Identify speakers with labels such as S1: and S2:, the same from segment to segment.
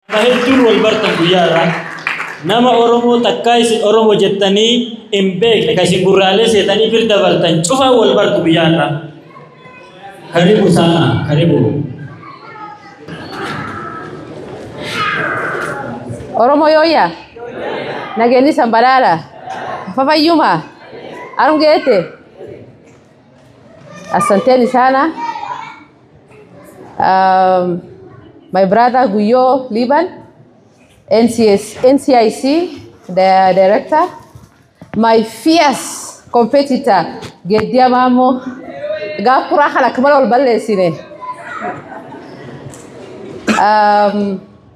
S1: Bahedduu wal bartan guyyaarra nama Oromoo takkaa isin Oromoo jettanii hin beekne ka isin gurraalee seetanii bir dabartan cufa wal bartu guyyaarra. Karibu sana, karibu.
S2: Oromo yoya, nageni sambalala, fafayyuma, arungete. Asanteni sana. My brother Guyo Liban, NCIC, the director. My fierce competitor, Gedia Mamo, Gapura Halakmal Balesine.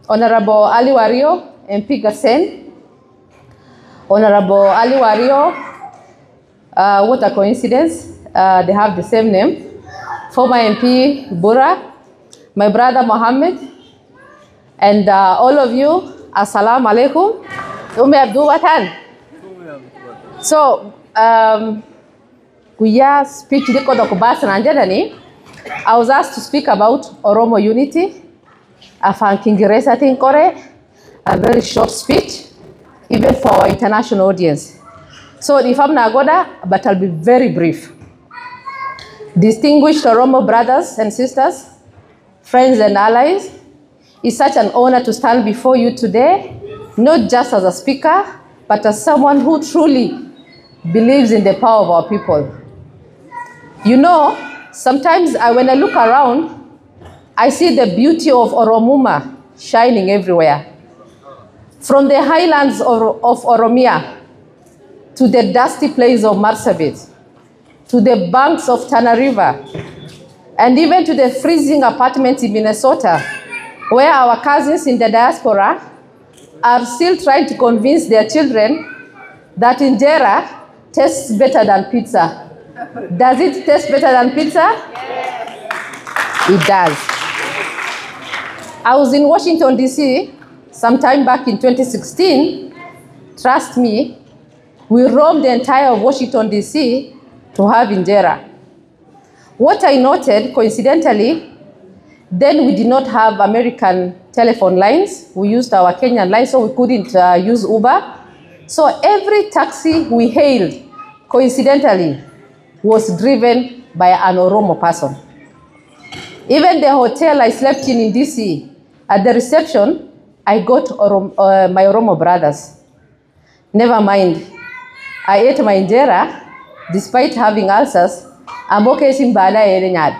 S2: Honorable Ali Wario, MP Gassen. Honorable Ali Wario, what a coincidence, they have the same name. Former MP Bura, my brother Mohammed, and all of you, Assalamu alaikum. Tume Abduba tan. So, Guya speech diko dokubasa nanjadani. I was asked to speak about Oromo unity. Afan Kingeresa Tinkore, a very short speech, even for our international audience. So if I'm Nagoda, but I'll be very brief. Distinguished Oromo brothers and sisters, friends and allies, it's such an honor to stand before you today, not just as a speaker, but as someone who truly believes in the power of our people. You know, sometimes when I look around, I see the beauty of Oromuma shining everywhere. From the highlands of Oromia, to the dusty place of Marsabit, to the banks of Tana River, and even to the freezing apartments in Minnesota, where our cousins in the diaspora are still trying to convince their children that injera tastes better than pizza. Does it taste better than pizza? Yes. It does. I was in Washington, D.C. sometime back in 2016. Trust me, we roamed the entire Washington, D.C. to have injera. What I noted, coincidentally, then we did not have American telephone lines. We used our Kenyan lines, so we couldn't use Uber. So every taxi we hailed, coincidentally, was driven by an Oromo person. Even the hotel I slept in DC, at the reception, I got my Oromo brothers. Never mind, I ate my injera, despite having ulcers. I'm okay simbala erenyad.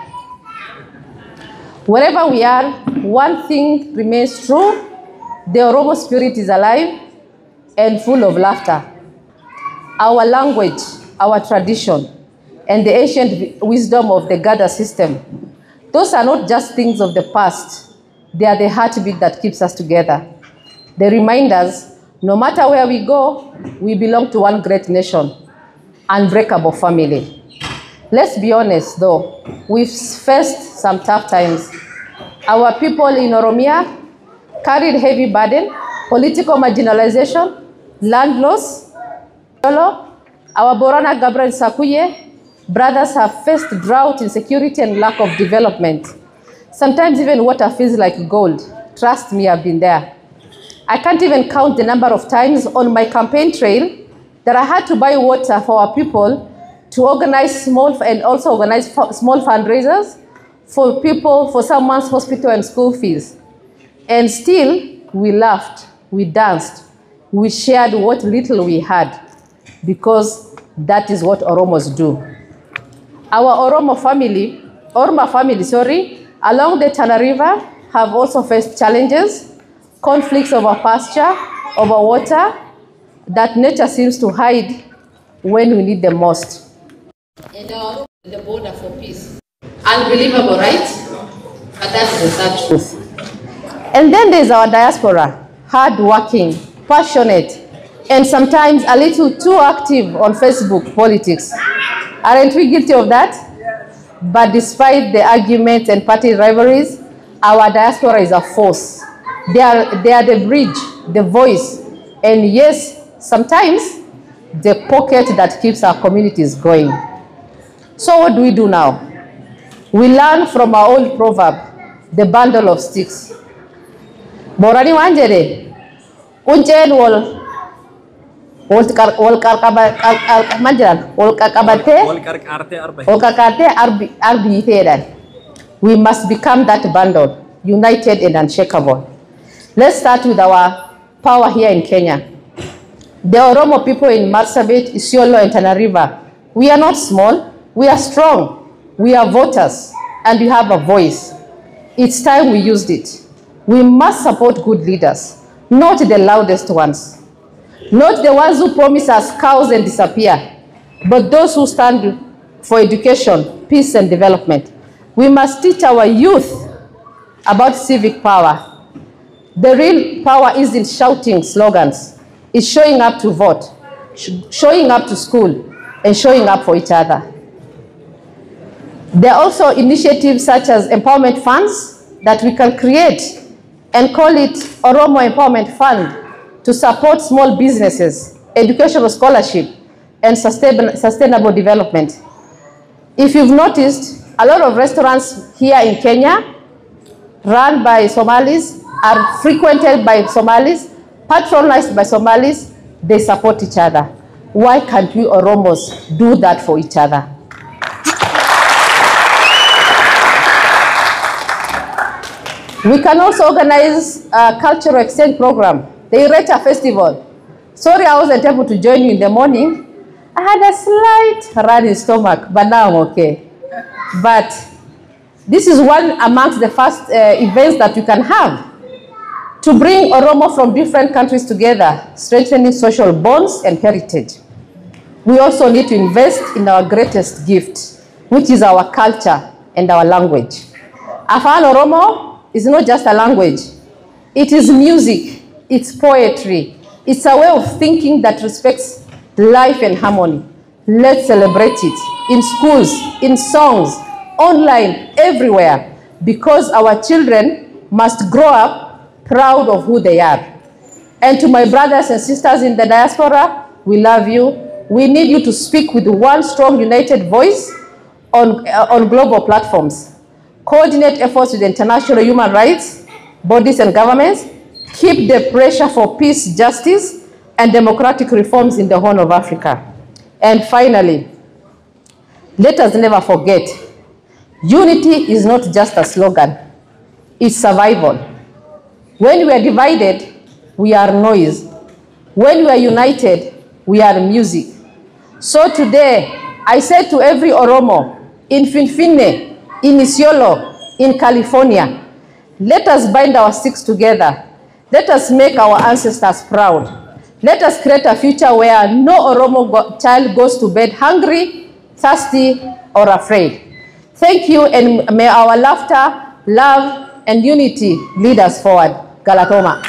S2: Wherever we are, one thing remains true: the Oromo spirit is alive and full of laughter. Our language, our tradition, and the ancient wisdom of the Gada system, those are not just things of the past. They are the heartbeat that keeps us together. They remind us, no matter where we go, we belong to one great nation, unbreakable family. Let's be honest though, we've faced some tough times. Our people in Oromia carried heavy burden, political marginalization, land loss. Our Borana Gabra and Sakuye brothers have faced drought, insecurity, and lack of development. Sometimes even water feels like gold. Trust me, I've been there. I can't even count the number of times on my campaign trail that I had to buy water for our people to organize small fundraisers for people, for someone's hospital and school fees. And still, we laughed, we danced, we shared what little we had, because that is what Oromos do. Our Oroma family, along the Tana River have also faced challenges, conflicts over pasture, over water, that nature seems to hide when we need them most. And the border for peace. Unbelievable, right? But that's the sad truth. And then there's our diaspora, hardworking, passionate, and sometimes a little too active on Facebook politics. Aren't we guilty of that? Yes. But despite the arguments and party rivalries, our diaspora is a force. They are the bridge, the voice, and yes, sometimes the pocket that keeps our communities going. So what do we do now? We learn from our old proverb, the bundle of sticks. Borani waan jedhe qunceen wal qarqartee arbii ta'edhaan. We must become that bundle, united and unshakable. Let's start with our power here in Kenya. The Oromo people in Marsabit, Isiolo, and Tana River, we are not small, we are strong, we are voters, and we have a voice. It's time we used it. We must support good leaders, not the loudest ones, not the ones who promise us cows and disappear, but those who stand for education, peace, and development. We must teach our youth about civic power. The real power isn't shouting slogans. It's showing up to vote, showing up to school, and showing up for each other. There are also initiatives such as empowerment funds that we can create and call it Oromo Empowerment Fund to support small businesses, educational scholarship, and sustainable development. If you've noticed, a lot of restaurants here in Kenya run by Somalis, are frequented by Somalis, patronized by Somalis, they support each other. Why can't we Oromos do that for each other? We can also organize a cultural exchange program, the Ireta Festival. Sorry I wasn't able to join you in the morning. I had a slight running stomach, but now I'm okay. But this is one amongst the first events that you can have to bring Oromo from different countries together, strengthening social bonds and heritage. We also need to invest in our greatest gift, which is our culture and our language. Afaan Oromo is not just a language. It is music, it's poetry, it's a way of thinking that respects life and harmony. Let's celebrate it in schools, in songs, online, everywhere, because our children must grow up proud of who they are. And to my brothers and sisters in the diaspora, we love you. We need you to speak with one strong, united voice on global platforms. Coordinate efforts with international human rights, bodies and governments. Keep the pressure for peace, justice, and democratic reforms in the Horn of Africa. And finally, let us never forget, unity is not just a slogan, it's survival. When we are divided, we are noise. When we are united, we are music. So today, I say to every Oromo, in Finfinne, in Isiolo, in California, let us bind our sticks together. Let us make our ancestors proud. Let us create a future where no Oromo child goes to bed hungry, thirsty, or afraid. Thank you, and may our laughter, love, and unity lead us forward. Galatoma.